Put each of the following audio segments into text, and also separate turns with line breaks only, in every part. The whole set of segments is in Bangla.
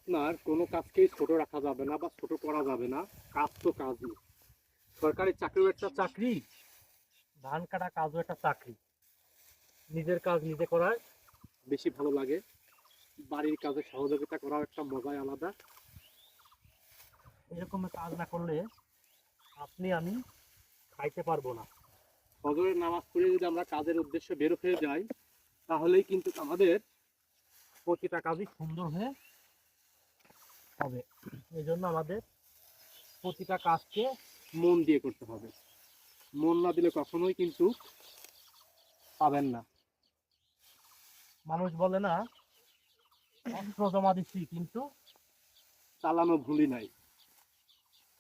আপনার কোনো কাজকেই ছোট রাখা যাবে না বা ছোট করা যাবে না। কাজ তো কাজই। সরকারি চাকরিও একটা চাকরি, ধান কাটা কাজও একটা চাকরি। নিজের কাজ নিজে করার বেশি ভালো লাগে। বাড়ির কাজে সহযোগিতা করাও একটা মজাই আলাদা। এরকম কাজ না করলে আপনি আমি খাইতে পারবো না। ফজরের নামাজ পড়ে যদি আমরা কাজের উদ্দেশ্যে বের হয়ে যাই, তাহলেই কিন্তু আমাদের প্রতিটা কাজই সুন্দর হয়ে হবে। এই জন্য আমাদের প্রতিটা কাজকে মন দিয়ে করতে হবে। মন না দিলে কখনোই কিন্তু পাবেন না। মানুষ বলে না, অস্ত্র জমা দিচ্ছি কিন্তু চালানো ভুলি নাই।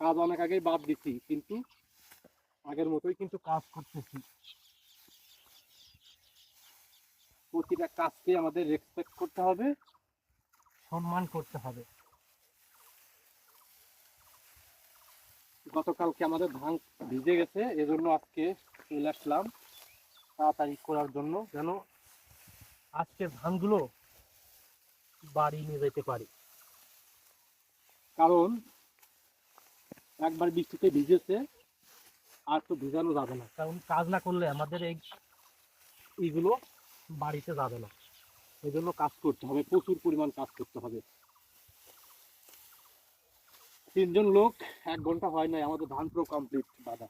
কাজ অনেক আগেই বাদ দিচ্ছি, কিন্তু আগের মতোই কিন্তু কাজ করতেছি। প্রতিটা কাজকে আমাদের রেসপেক্ট করতে হবে, সম্মান করতে হবে। গতকালকে আমাদের ধান ভিজে গেছে, এজন্য আজকে চলে আসলাম তাড়াতাড়ি করার জন্য, যেন আজকের ধানগুলো বাড়ি নিয়ে যেতে পারি। কারণ একবার বৃষ্টিতে ভিজেছে, আর তো ভিজানো যাবে না। কারণ কাজ না করলে আমাদের এইগুলো বাড়িতে যাবে না। এই জন্য কাজ করতে হবে, প্রচুর পরিমাণ কাজ করতে হবে। 3 জন লোক 1 ঘন্টা হয় নাই, আমাদের ধান পুরো কমপ্লিট বাঁধা।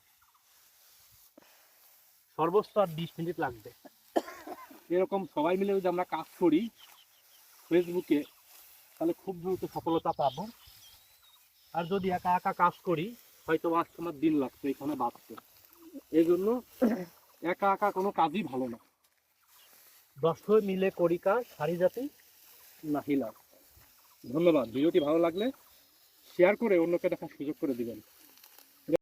সর্বোচ্চ আর 20 মিনিট লাগবে। এরকম সবাই মিলে যদি আমরা কাজ করি ফেসবুকে, তাহলে খুব দ্রুত সফলতা পাবো। আর যদি একা একা কাজ করি, হয়তো আজকে আমার দিন লাগতো এখানে বাঁচতে। এই জন্য একা একা কোনো কাজই ভালো না। 10 মিলে করি কাজ, সারি জাতি নাহিলা। ধন্যবাদ। ভিডিওটি ভালো লাগলে শেয়ার করে অন্যকে দেখার সুযোগ করে দিবেন।